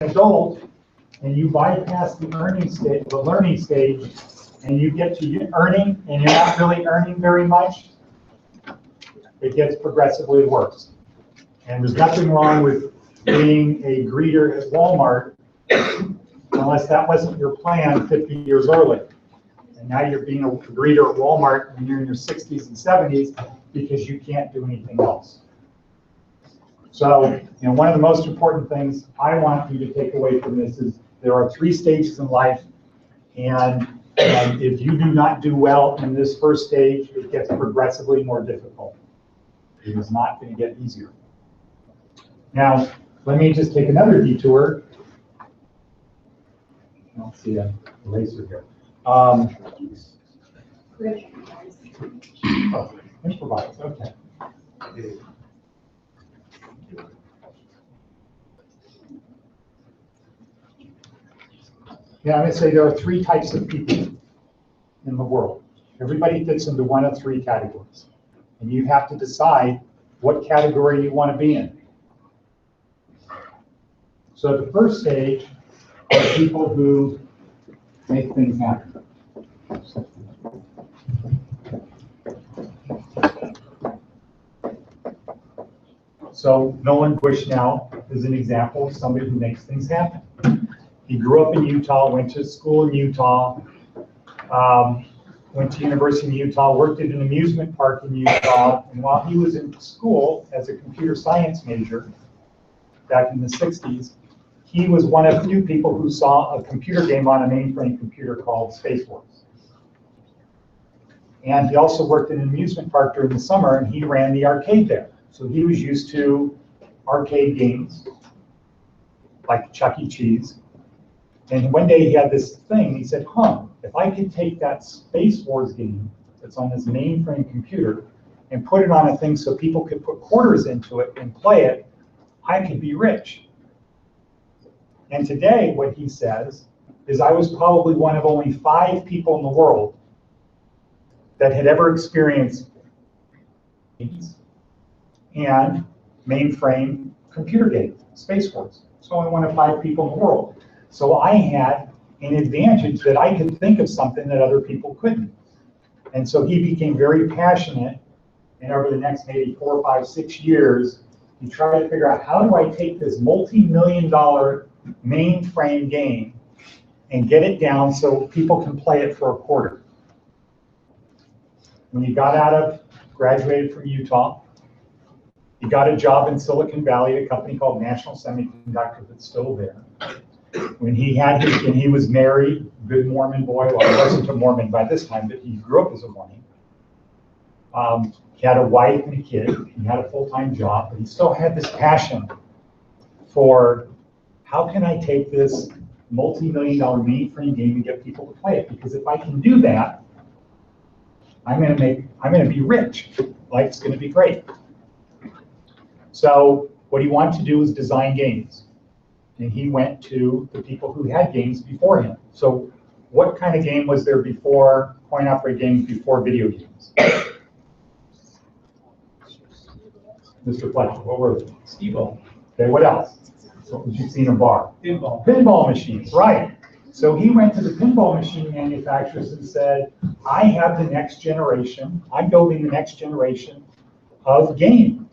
adult and you bypass the learning stage, and you get to earning and you're not really earning very much, it gets progressively worse. And there's nothing wrong with being a greeter at Walmart unless that wasn't your plan 50 years early. And now you're being a greeter at Walmart when you're in your 60s and 70s because you can't do anything else. So, one of the most important things I want you to take away from this is there are 3 stages in life, and if you do not do well in this first stage, it gets progressively more difficult. It is not going to get easier. Now, let me just take another detour. I don't see an eraser here. Oh, improvise, okay. Yeah, I'm going to say there are 3 types of people in the world. Everybody fits into one of 3 categories. And you have to decide what category you want to be in. So the first stage are people who make things happen. So Nolan Bushnell is an example of somebody who makes things happen. He grew up in Utah, went to school in Utah, went to University of Utah, worked at an amusement park in Utah, and while he was in school as a computer science major back in the 60s, he was one of 2 people who saw a computer game on a mainframe computer called Space Wars. And he also worked in an amusement park during the summer, and he ran the arcade there. So he was used to arcade games, like Chuck E. Cheese. And one day he had this thing, he said, if I could take that Space Wars game that's on this mainframe computer and put it on a thing so people could put quarters into it and play it, I could be rich. And today, what he says is I was probably one of only 5 people in the world that had ever experienced and mainframe computer games, Space Wars. So only one of 5 people in the world. So I had an advantage that I could think of something that other people couldn't. And so he became very passionate, and over the next maybe 4, 5, 6 years, he tried to figure out how do I take this multi-million-dollar mainframe game and get it down so people can play it for a quarter. When he graduated from Utah, he got a job in Silicon Valley at a company called National Semiconductor that's still there. When he was married, good Mormon boy. Well, he wasn't a Mormon by this time, but he grew up as a Mormon. He had a wife and a kid. He had a full-time job, but he still had this passion for how can I take this multi-million-dollar mainframe game and get people to play it? Because if I can do that, I'm going to be rich. Life's going to be great. So what he wanted to do was design games. And he went to the people who had games before him. So what kind of game was there before coin-operated games, before video games? Mr. Fletcher, what were they? Steve-O. Okay, what else? What would you see in a bar? Pinball. Pinball machines, right. So he went to the pinball machine manufacturers and said, I have the next generation, I'm building the next generation of game.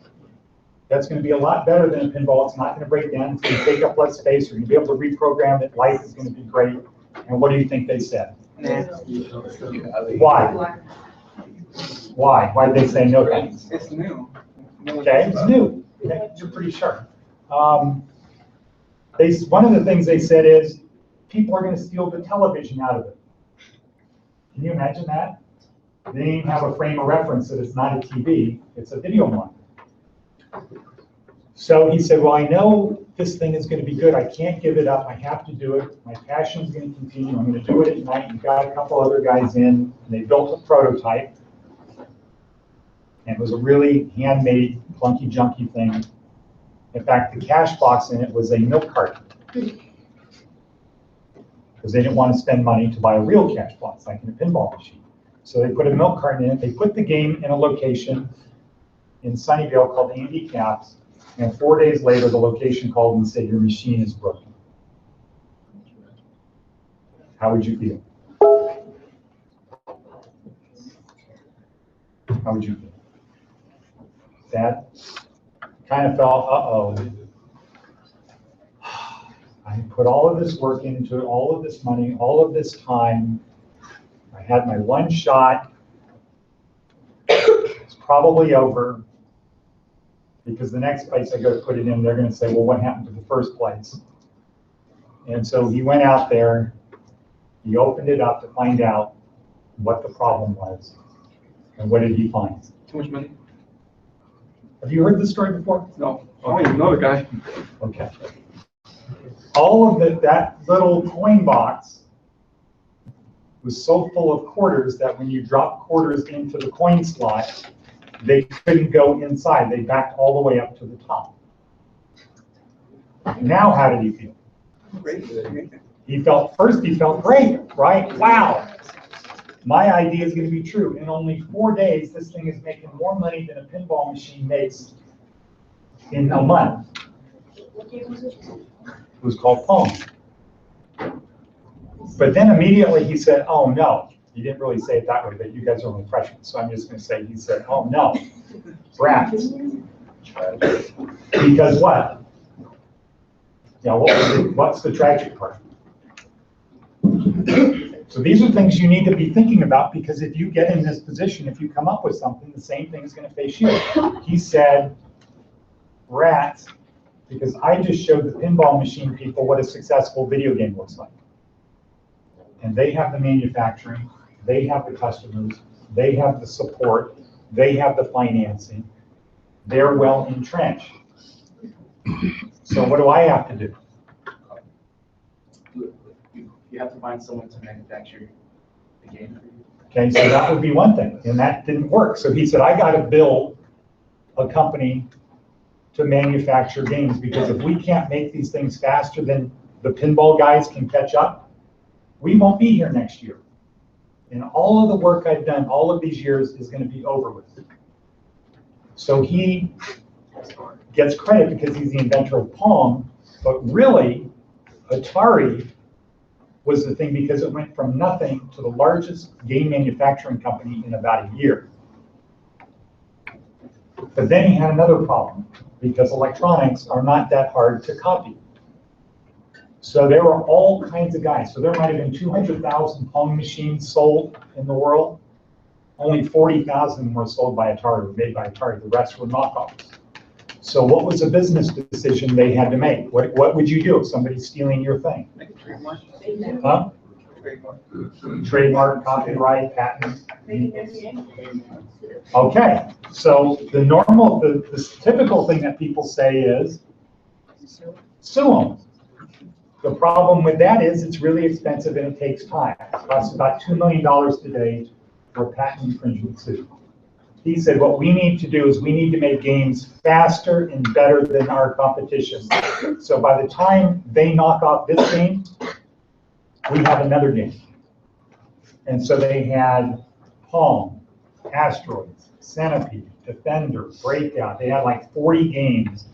That's going to be a lot better than a pinball. It's not going to break down. It's going to take up less space. You're going to be able to reprogram it. Life is going to be great. And what do you think they said? Why? Why? Why did they say no thanks? It's new. Okay, it's new. Okay, you're pretty sure. One of the things they said is people are going to steal the television out of it. Can you imagine that? They didn't even have a frame of reference that it's not a TV, it's a video monitor. So he said, well, I know this thing is going to be good. I can't give it up. I have to do it. My passion is going to continue. I'm going to do it at night. He got a couple other guys in, and they built a prototype. And it was a really handmade, clunky, junky thing. In fact, the cash box in it was a milk carton. Because they didn't want to spend money to buy a real cash box, like in a pinball machine. So they put a milk carton in it. They put the game in a location in Sunnyvale called Andy Caps, and 4 days later, the location called and said, your machine is broken. how would you feel? How would you feel? Sad? Kind of felt, uh-oh. I put all of this work into all of this money, all of this time. I had my one shot. It's probably over because the next place I go to put it in, they're going to say, well, what happened to the first place? And so he went out there, he opened it up to find out what the problem was. And what did he find? Too much money? Have you heard this story before? No. I don't even know the guy. Okay. All of that little coin box was so full of quarters that when you drop quarters into the coin slot, they couldn't go inside. They backed all the way up to the top. Now, how did he feel? Great. He felt great, right? Wow. My idea is going to be true. In only 4 days, this thing is making more money than a pinball machine makes in a month. What game was it? It was called Pong. But then immediately he said, oh no. He didn't really say it that way, but you guys are only freshmen, so I'm just going to say, he said, oh no, rats. Because what? Yeah, what's the tragic part? So these are things you need to be thinking about, because if you get in this position, if you come up with something, the same thing is going to face you. He said, rats, because I just showed the pinball machine people what a successful video game looks like. And they have the manufacturing, they have the customers, they have the support, they have the financing, they're well entrenched. So what do I have to do? You have to find someone to manufacture the game for you. Okay, so that would be one thing, and that didn't work. So he said, I got to build a company to manufacture games, because if we can't make these things faster than the pinball guys can catch up, we won't be here next year. And all of the work I've done all of these years is going to be over with. So he gets credit because he's the inventor of Pong, but really, Atari was the thing, because it went from nothing to the largest game manufacturing company in about a year. But then he had another problem, because electronics are not that hard to copy. So there were all kinds of guys. So there might have been 200,000 Pong machines sold in the world. Only 40,000 were sold by Atari, were made by Atari. The rest were knockoffs. So what was a business decision they had to make? What would you do if somebody's stealing your thing? Make a trademark. Huh? Trademark. Trademark, copyright, patent. Okay, so the typical thing that people say is sue them. The problem with that is it's really expensive and it takes time. It costs about $2 million today for a patent infringement suit. He said, what we need to do is we need to make games faster and better than our competition. So by the time they knock off this game, we have another game. And so they had Pong, Asteroids, Centipede, Defender, Breakout. They had like 40 games.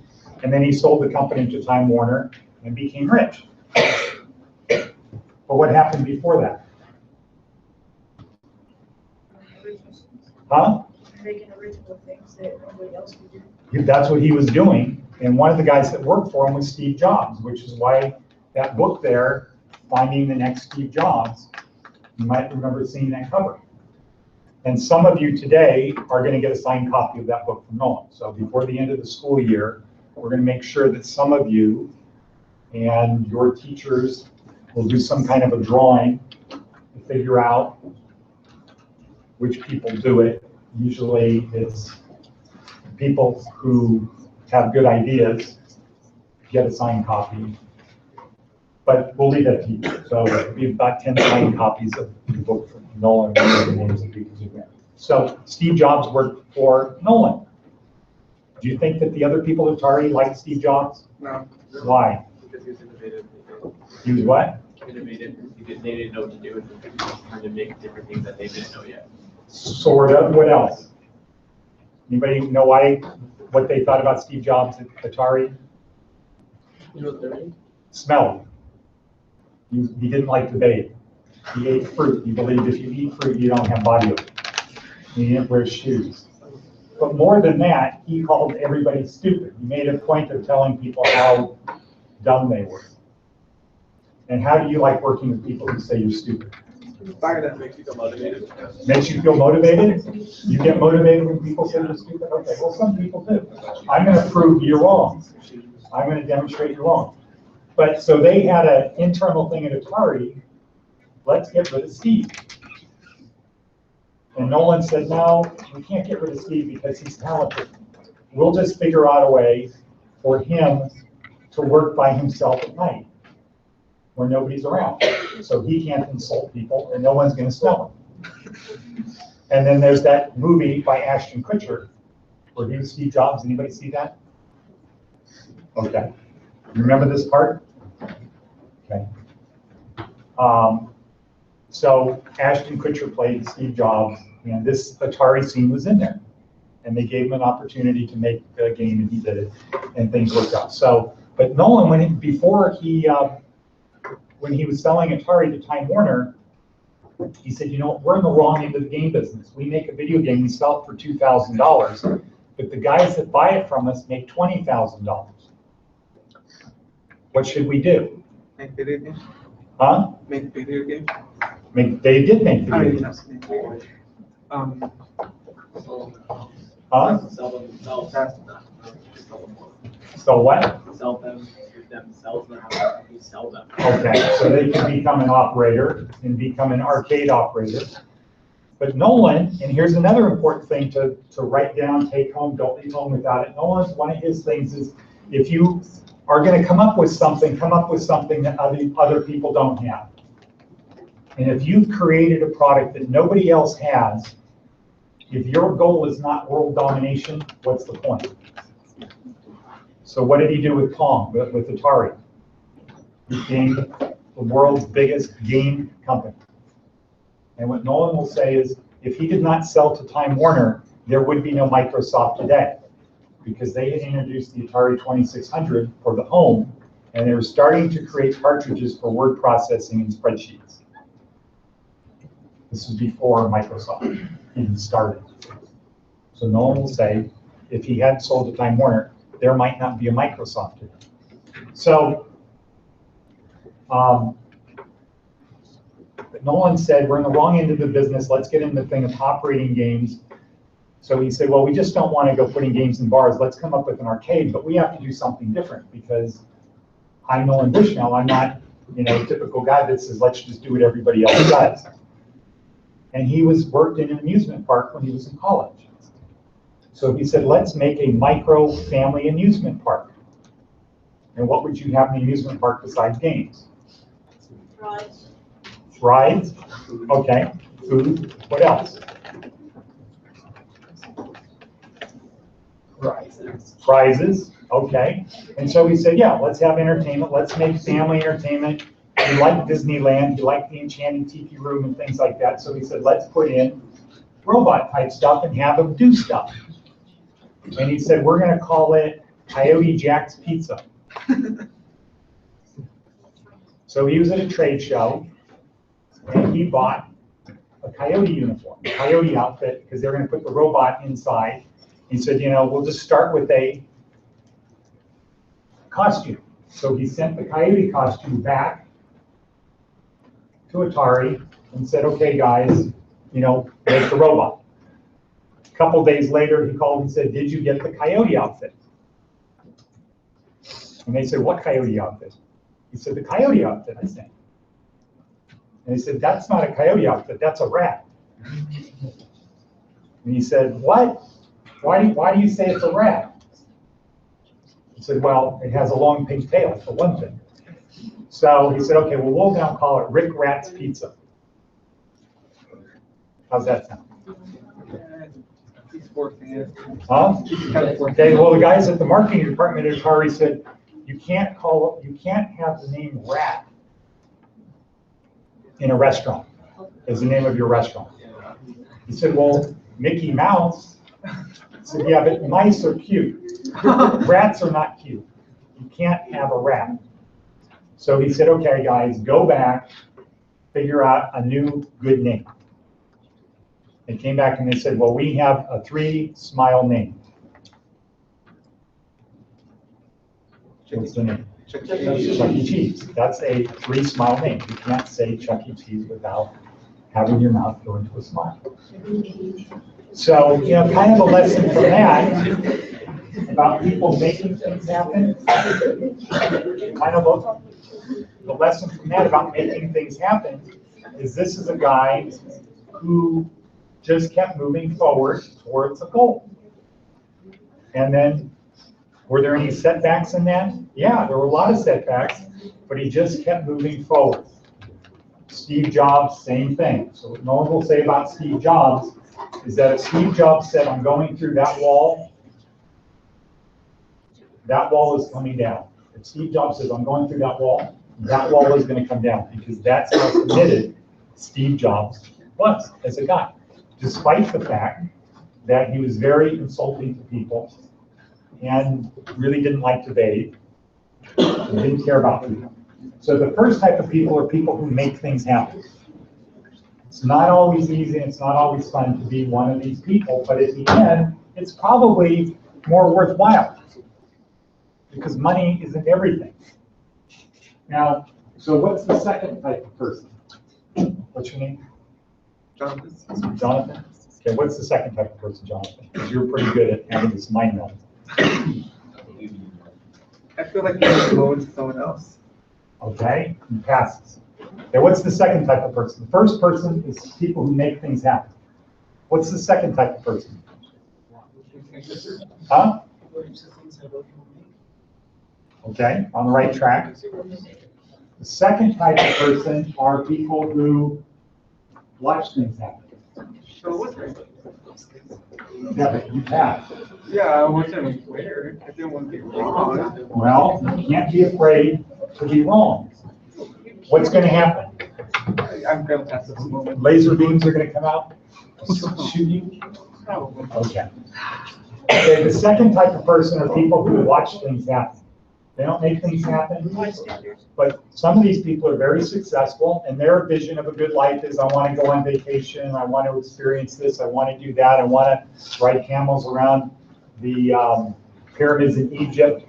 And then he sold the company to Time Warner and became rich. But what happened before that? Huh? Making original things that nobody else could do. That's what he was doing. And one of the guys that worked for him was Steve Jobs, which is why that book there, Finding the Next Steve Jobs, you might remember seeing that cover. And some of you today are going to get a signed copy of that book from Nolan. So before the end of the school year, we're going to make sure that some of you and your teachers will do some kind of a drawing to figure out which people do it. Usually it's people who have good ideas get a signed copy, but we'll leave that to you. So we have about 10 signed copies of the book from Nolan. So Steve Jobs worked for Nolan. Do you think that the other people at Atari liked Steve Jobs? No. Why? Because he was innovative. He was what? Innovative, because they didn't know what to do, and they were trying to make different things that they didn't know yet. Sort of. What else? Anybody know what they thought about Steve Jobs at Atari? You know what they're doing? Smelly. He didn't like to bathe. He ate fruit. He believed if you eat fruit, you don't have body odor. He didn't wear shoes. But more than that, he called everybody stupid. He made a point of telling people how dumb they were. And how do you like working with people who say you're stupid? That makes you feel motivated. Makes you feel motivated? You get motivated when people say you're stupid? Okay, well, some people do. I'm going to prove you're wrong. I'm going to demonstrate you're wrong. But so they had an internal thing at Atari, let's get rid of Steve. And Nolan said, no, we can't get rid of Steve because he's talented. We'll just figure out a way for him to work by himself at night where nobody's around. So he can't insult people and no one's going to smell him. And then there's that movie by Ashton Kutcher where he was Steve Jobs. Anybody see that? Okay. You remember this part? Okay. So Ashton Kutcher played Steve Jobs, and this Atari scene was in there. And they gave him an opportunity to make the game, and he did it, and things worked out. So, but Nolan, when he was selling Atari to Time Warner, he said, you know, we're in the wrong end of the game business. We make a video game, we sell it for $2,000, but the guys that buy it from us make $20,000. What should we do? Make video games? Huh? Make video games? They did make video games. Huh? Sell them themselves. So what? Sell them themselves, and you sell them. Okay, so they can become an operator and become an arcade operator. But Nolan, and here's another important thing to write down, take home, don't leave home without it. Nolan's, one of his things is, if you are going to come up with something that other people don't have. And if you've created a product that nobody else has, if your goal is not world domination, what's the point? So what did he do with Pong, with Atari? He became the world's biggest game company. And what Nolan will say is, if he did not sell to Time Warner, there would be no Microsoft today, because they had introduced the Atari 2600 for the home, and they were starting to create cartridges for word processing and spreadsheets. This was before Microsoft even started. So Nolan will say, if he hadn't sold to Time Warner, there might not be a Microsoft today. So Nolan said, we're in the wrong end of the business. Let's get into the thing of operating games. So he said, well, we just don't want to go putting games in bars. Let's come up with an arcade, but we have to do something different because I'm Nolan Bushnell. I'm not, a typical guy that says, let's just do what everybody else does. And he worked in an amusement park when he was in college. So he said, let's make a micro family amusement park. And what would you have in the amusement park besides games? Rides. Rides? Okay. Food? What else? Prizes. Okay. And so he said, yeah, let's have entertainment. Let's make family entertainment. He liked Disneyland. He liked the Enchanted Tiki Room and things like that. So he said, let's put in robot type stuff and have them do stuff. And he said, we're going to call it Coyote Jack's Pizza. So he was at a trade show, and he bought a coyote uniform, a coyote outfit, because they're going to put the robot inside. He said, we'll just start with a costume. So he sent the coyote costume back to Atari and said, okay, guys, make the robot. A couple days later, he called and said, did you get the coyote outfit? And they said, what coyote outfit? He said, the coyote outfit, I sent. And he said, that's not a coyote outfit, that's a rat. And he said, what? Why do you say it's a rat? He said, well, it has a long pink tail, for one thing. So he said, okay, well, we'll now call it Rick Rat's Pizza. How's that sound? Huh? Okay, well, the guys at the marketing department at Atari said, you can't have the name Rat in a restaurant as the name of your restaurant. He said, well, Mickey Mouse. He said, yeah, but mice are cute. Rats are not cute. You can't have a rat. So he said, okay, guys, go back figure out a new good name. They came back and they said, well, we have a 3-smile name. What's the name? Chuck E. That's Chuck E. Cheese. That's a 3-smile name. You can't say Chuck E. Cheese without having your mouth go into a smile. So, kind of a lesson from that about people making things happen. Kind of the lesson from that about making things happen is this is a guy who just kept moving forward towards a goal. And then, were there any setbacks in that? Yeah, there were a lot of setbacks, but he just kept moving forward. Steve Jobs, same thing. So what Nolan will say about Steve Jobs is that if Steve Jobs said, I'm going through that wall is coming down. If Steve Jobs says, I'm going through that wall is going to come down, because that's how committed Steve Jobs was as a guy, despite the fact that he was very insulting to people and really didn't like to bathe, and didn't care about people. So the first type of people are people who make things happen. It's not always easy, and it's not always fun to be one of these people, but at the end, it's probably more worthwhile, because money isn't everything. Now, so what's the second type of person? What's your name? Jonathan. Jonathan? Okay, what's the second type of person, Jonathan? Because you're pretty good at having this mind meld. I feel like you influence someone else. Okay, he passes. Okay, what's the second type of person? The first person is people who make things happen. What's the second type of person? Huh? Okay, on the right track. The second type of person are people who watch things happen. So what's that? Yeah, but you pass. Yeah, I wasn't aware. I didn't want to be wrong. Well, you can't be afraid to be wrong. What's going to happen? I'm going to pass this moment. Laser beams are going to come out, shoot you? Probably. Okay. Okay, the second type of person are people who watch things happen. They don't make things happen, but some of these people are very successful, and their vision of a good life is, I want to go on vacation, I want to experience this, I want to do that, I want to ride camels around the pyramids in Egypt.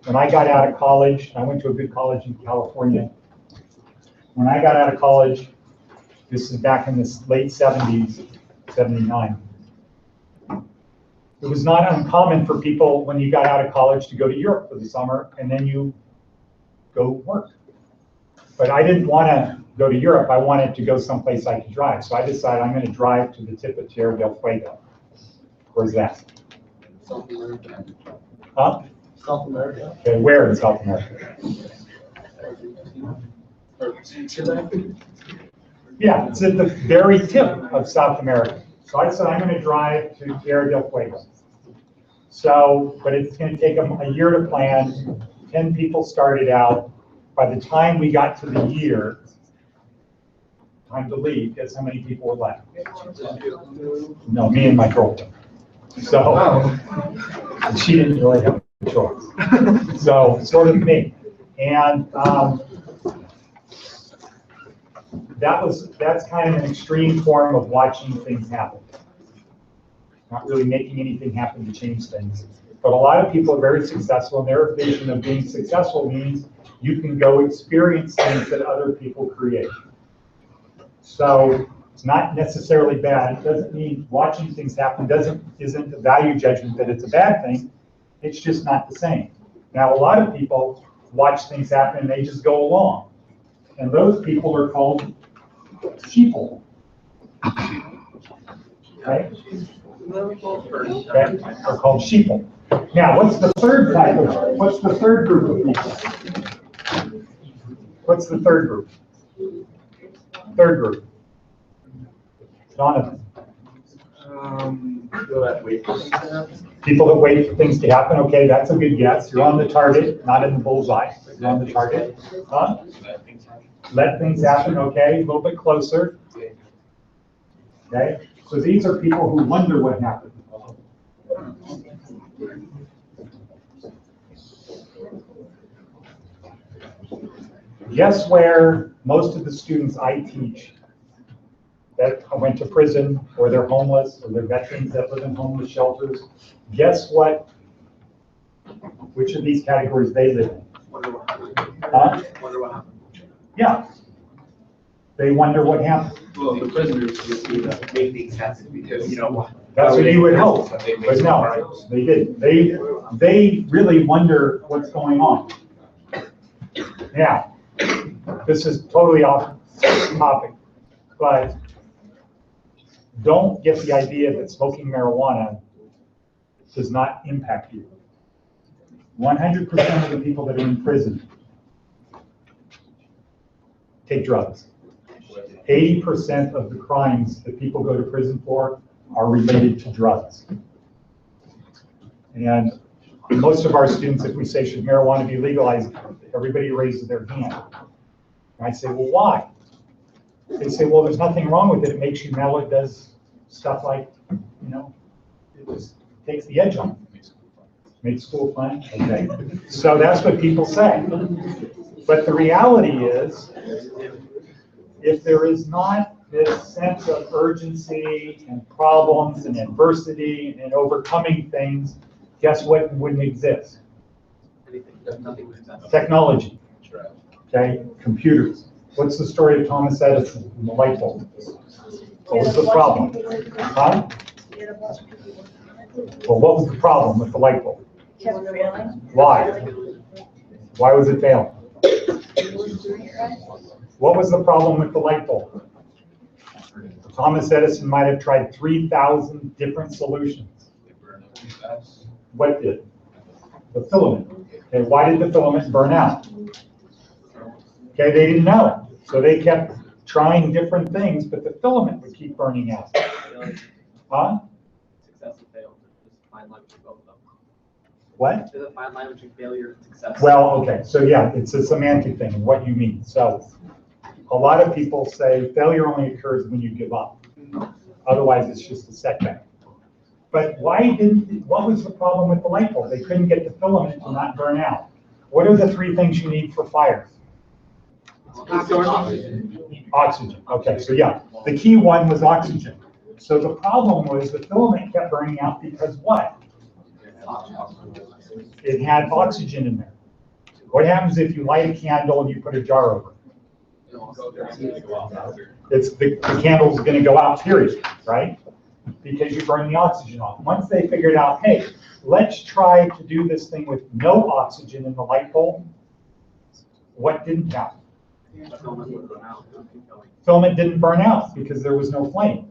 When I got out of college, I went to a good college in California. When I got out of college, this is back in the late 70s, 79. It was not uncommon for people, when you got out of college, to go to Europe for the summer, and then you go work. But I didn't want to go to Europe. I wanted to go someplace I could drive. So I decided I'm going to drive to the tip of Tierra del Fuego. Where's that? South America. Huh? South America. Okay, where in South America? Chile. Yeah, it's at the very tip of South America. So I decided I'm going to drive to Tierra del Fuego. So, but it's going to take them a year to plan. 10 people started out. By the time we got to the year, time to leave, guess how many people were left? No, me and my girlfriend. So, she didn't really have a choice. So, sort of me. And that's kind of an extreme form of watching things happen. Not really making anything happen to change things. But a lot of people are very successful, and their vision of being successful means you can go experience things that other people create. So it's not necessarily bad. It doesn't mean watching things happen isn't a value judgment that it's a bad thing. It's just not the same. Now, a lot of people watch things happen and they just go along. And those people are called sheeple. Okay? Okay, they're called sheeple. Now, what's the third group of people? What's the third group? Third group. Jonathan. People that wait for things to happen. Okay, that's a good guess. You're on the target, not in the bullseye. You're on the target. Huh? Let things happen. Okay, a little bit closer. Okay, so these are people who wonder what happened. Guess where most of the students I teach that went to prison, or they're homeless, or they're veterans that live in homeless shelters, guess what? Which of these categories they live in? Wonder what happened. Huh? Wonder what happened. Yeah. They wonder what happened. Well, the prisoners just need to make things happen because, you know. That's what you would hope, They but no, they didn't. They really wonder what's going on. Yeah, this is totally off topic, but don't get the idea that smoking marijuana does not impact you. 100% of the people that are in prison take drugs. 80% of the crimes that people go to prison for are related to drugs. And most of our students, if we say, should marijuana be legalized, everybody raises their hand. And I say, well, why? They say, well, there's nothing wrong with it. It makes you mellow. It does stuff like, you know, it just takes the edge off. Makes school fun? Okay. So that's what people say. But the reality is, if there is not this sense of urgency and problems and adversity and overcoming things, guess what wouldn't exist? Nothing was done. Technology. Okay, computers. What's the story of Thomas Edison and the light bulb? What was the problem? Huh? Well, what was the problem with the light bulb? Kept failing. Why? Why was it failing? What was the problem with the light bulb? Thomas Edison might have tried 3,000 different solutions. What did? The filament. Okay, why did the filament burn out? Okay, they didn't know. So they kept trying different things, but the filament would keep burning out. Huh? Success and fail. There's a fine line between both of them. What? There's a fine line between failure and success. Well, okay, so yeah, it's a semantic thing, and what you mean. So a lot of people say failure only occurs when you give up. Otherwise, it's just a setback. But what was the problem with the light bulb? They couldn't get the filament to not burn out. What are the three things you need for fire? Oxygen. Okay, so yeah, the key one was oxygen. So the problem was the filament kept burning out because what? It had oxygen in there. What happens if you light a candle and you put a jar over it? The candle's going to go out, period, right? Because you burn the oxygen off. Once they figured out, hey, let's try to do this thing with no oxygen in the light bulb, what didn't happen? Filament didn't burn out because there was no flame.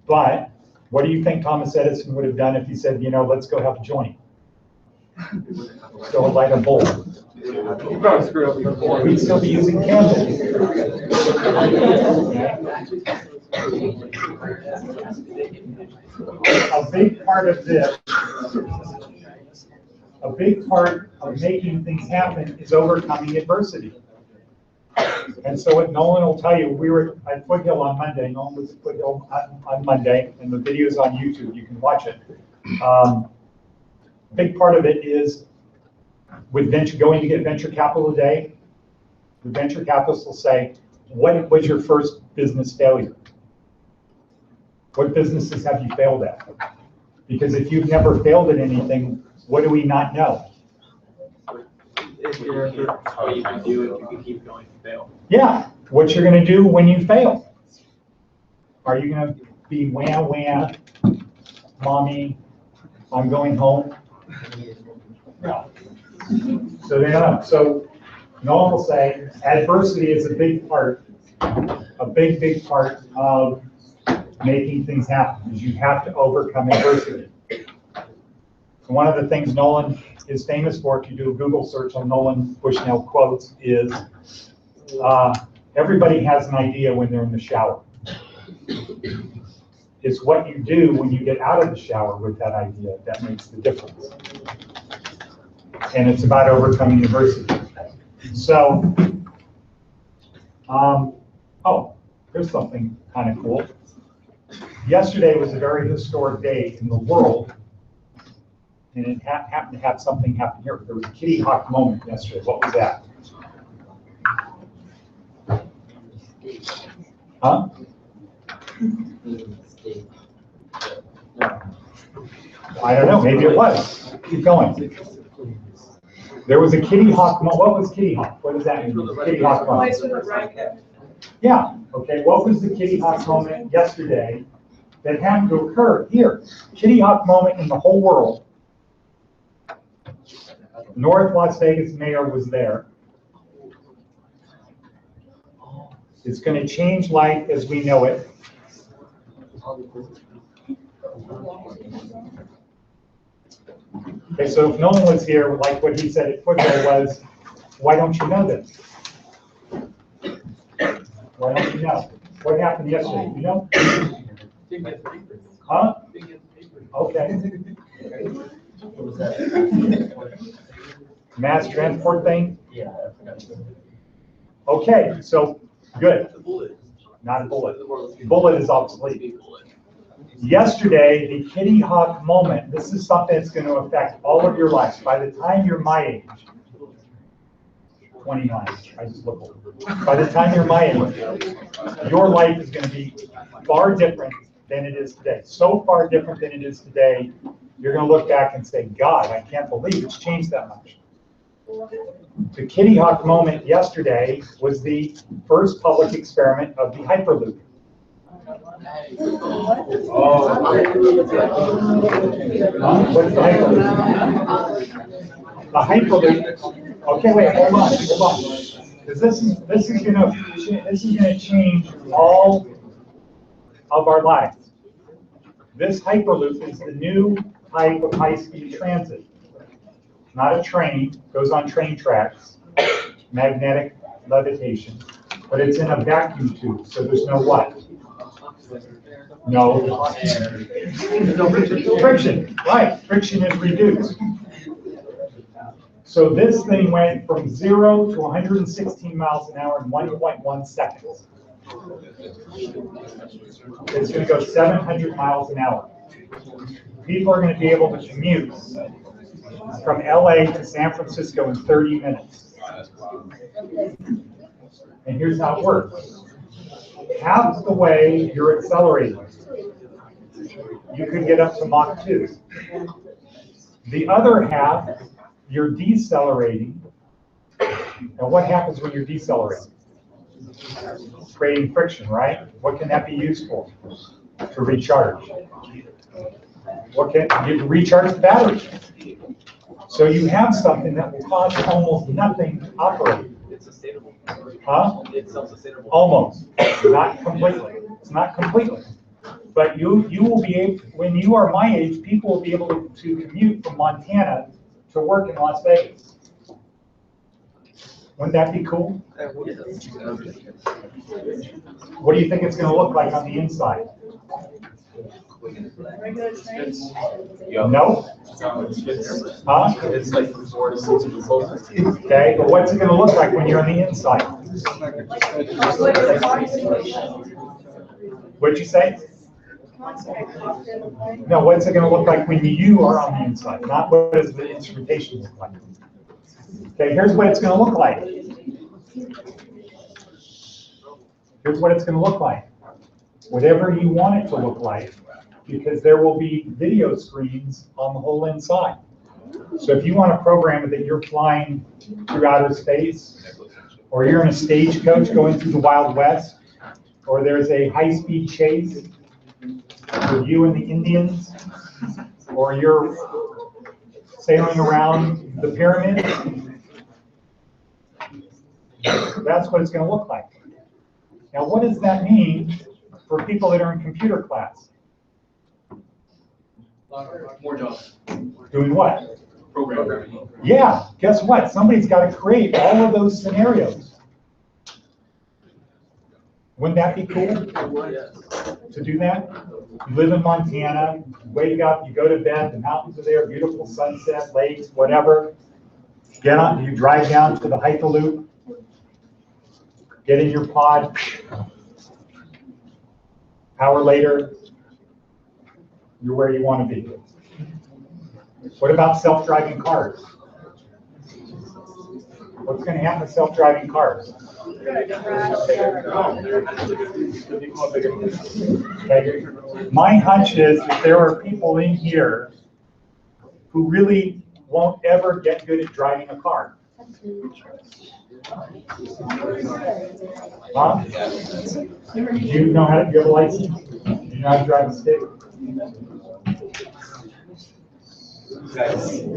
But what do you think Thomas Edison would have done if he said, you know, let's go have a joint? Let's go light a bulb. You probably screwed up your board. We'd still be using candles. A big part of this, a big part of making things happen is overcoming adversity. And so what Nolan will tell you, we were at Foothill on Monday. Nolan was at Foothill on Monday, and the video's on YouTube. You can watch it. Big part of it is with going to get venture capital today, the venture capitalists will say, what was your first business failure? What businesses have you failed at? Because if you've never failed at anything, what do we not know? What you can do if you can keep going and fail. Yeah, what you're going to do when you fail. Are you going to be wah, mommy, I'm going home? No. So they don't know. So Nolan will say adversity is a big part, a big part of making things happen, because you have to overcome adversity. So one of the things Nolan is famous for, if you do a Google search on Nolan Bushnell quotes, is everybody has an idea when they're in the shower. It's what you do when you get out of the shower with that idea that makes the difference. And it's about overcoming adversity. So, oh, here's something kind of cool. Yesterday was a very historic day in the world, and it happened to have something happen here. There was a Kitty Hawk moment yesterday. What was that? Huh? I don't know, maybe it was. Keep going. There was a Kitty Hawk, what was Kitty Hawk? What does that mean? Kitty Hawk moment. Place with a racket. Yeah, okay, what was the Kitty Hawk moment yesterday that happened to occur here? Kitty Hawk moment in the whole world. North Las Vegas mayor was there. It's going to change life as we know it. Okay, so if Nolan was here, like what he said at football was, why don't you know this? Why don't you know? What happened yesterday? You know? Huh? Okay. Mass transport thing? Yeah, I forgot. Okay, so good. Not a bullet. Bullet is obsolete. Yesterday, the Kitty Hawk moment, this is something that's going to affect all of your life. By the time you're my age, 29, I just look old. By the time you're my age, your life is going to be far different than it is today. So far different than it is today, you're going to look back and say, God, I can't believe it's changed that much. The Kitty Hawk moment yesterday was the first public experiment of the Hyperloop. What's the Hyperloop? The Hyperloop. Okay, wait, hold on. Because this is gonna change all of our lives. This Hyperloop is the new type of high-speed transit. Not a train, goes on train tracks, magnetic levitation, but it's in a vacuum tube, so there's no what? No. Friction, right, friction is reduced. So this thing went from 0 to 116 miles an hour in 1.1 seconds. It's going to go 700 miles an hour. People are going to be able to commute from LA to San Francisco in 30 minutes. And here's how it works. Half the way you're accelerating, you could get up to Mach 2. The other half, you're decelerating. And what happens when you're decelerating? Creating friction, right? What can that be used for? To recharge. What can you recharge the battery? So you have something that will cost almost nothing to operate. It's sustainable. Huh? It's self-sustainable. Almost. Not completely. It's not completely. But you will be able, when you are my age, people will be able to commute from Montana to work in Las Vegas. Wouldn't that be cool? What do you think it's going to look like on the inside? Regular trains. No? Huh? It's like from 4 to 6 people. Okay, but what's it going to look like when you're on the inside? What'd you say? No, what's it going to look like when you are on the inside? Not what does the instrumentation look like? Okay, here's what it's going to look like. Here's what it's going to look like. Whatever you want it to look like, because there will be video screens on the whole inside. So if you want to program it that you're flying through outer space, or you're in a stagecoach going through the Wild West, or there's a high-speed chase with you and the Indians, or you're sailing around the pyramid, that's what it's going to look like. Now, what does that mean for people that are in computer class? More jobs. Doing what? Programming. Yeah, guess what? Somebody's got to create all of those scenarios. Wouldn't that be cool to do that? You live in Montana, you wake up, you go to bed, the mountains are there, beautiful sunset, lakes, whatever. Get on, you drive down to the Hyperloop, get in your pod. Hour later, you're where you want to be. What about self-driving cars? What's going to happen with self-driving cars? Okay. My hunch is that there are people in here who really won't ever get good at driving a car. Huh? Do you know how to, do you have a license? Do you know how to drive a stick?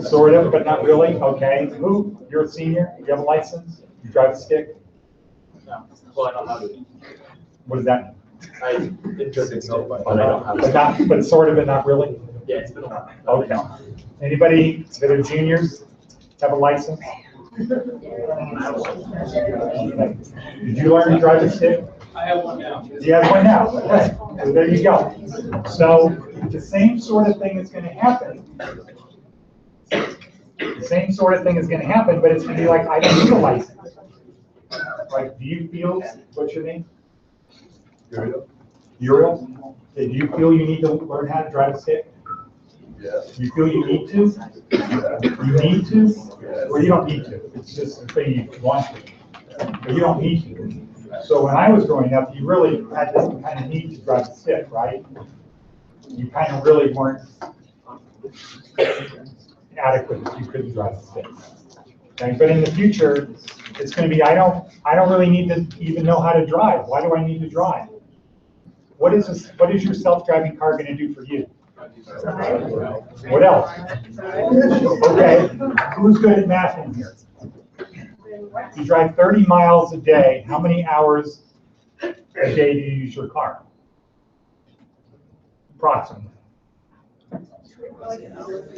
Sort of, but not really. Okay. Who? You're a senior? You have a license? You drive a stick? No, well, I don't have it. What does that mean? I interested in but I don't have But it. not, but sort of, but not really? Yeah, it's been a while. Okay. Anybody that are juniors have a license? Did you learn to drive a stick? I have one now. You have one now. Okay. So there you go. So the same sort of thing is going to happen. The same sort of thing is going to happen, but it's going to be like, I don't need a license. Like, do you feel, what's your name? Uriel? Okay, do you feel you need to learn how to drive a stick? Yes. You feel you need to? You need to? Or you don't need to? It's just a thing you want to. But you don't need to. So when I was growing up, you really had this kind of need to drive a stick, right? You kind of really weren't adequate if you couldn't drive a stick. Okay? But in the future, it's going to be, I don't really need to even know how to drive. Why do I need to drive? What is your self-driving car going to do for you? What else? Okay, who's good at math in here? You drive 30 miles a day. How many hours a day do you use your car? Approximately.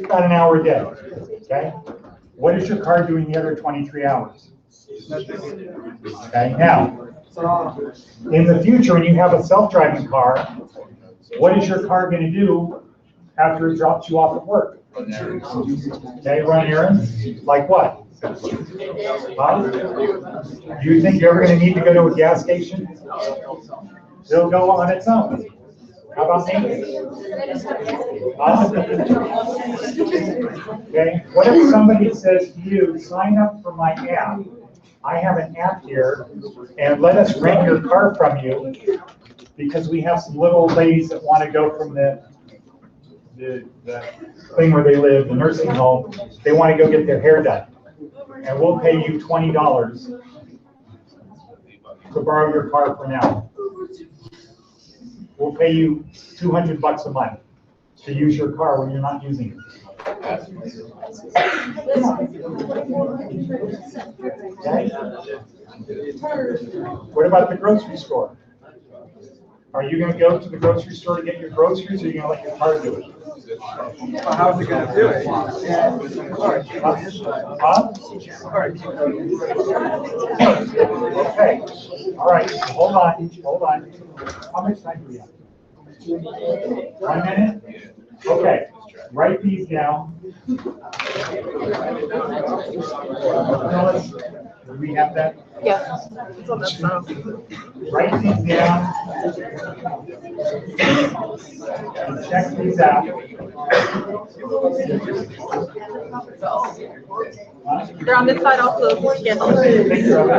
About an hour a day. Okay. What is your car doing the other 23 hours? Okay. Now, in the future, when you have a self-driving car, what is your car going to do after it drops you off at work? Okay, run errands? Like what? Huh? Do you think you're ever going to need to go to a gas station? It'll go on its own. How about me? Huh? Okay, what if somebody says to you, sign up for my app? I have an app here, and let us rent your car from you because we have some little old ladies that want to go from the thing where they live, the nursing home. They want to go get their hair done. And we'll pay you $20 to borrow your car for now. We'll pay you $200 a month to use your car when you're not using it. Okay? What about the grocery store? Are you going to go to the grocery store to get your groceries, or are you going to let your car do it? Well, how's it gonna do it? Huh? Okay. All right. Hold on. How much time do we have? 1 minute? Okay. Write these down. Do we have that? Yeah. It's on that stuff. Write these down. And check these out. They're on this side also. Picture of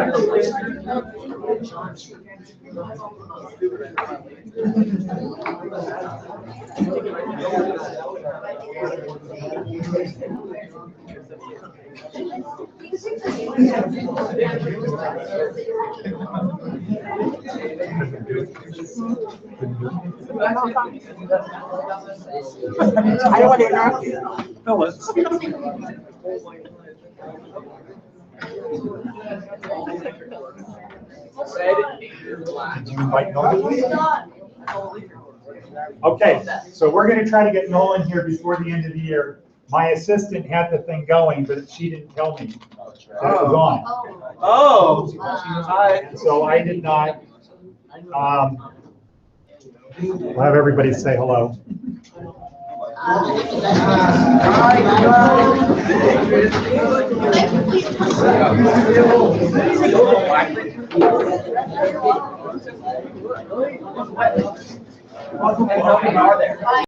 I don't want to interrupt you. No, let's. Did you invite Nolan? Okay, so we're going to try to get Nolan here before the end of the year. My assistant had the thing going, but she didn't tell me that it was on. Oh, hi. So I did not. We'll have everybody say hello. How many are there?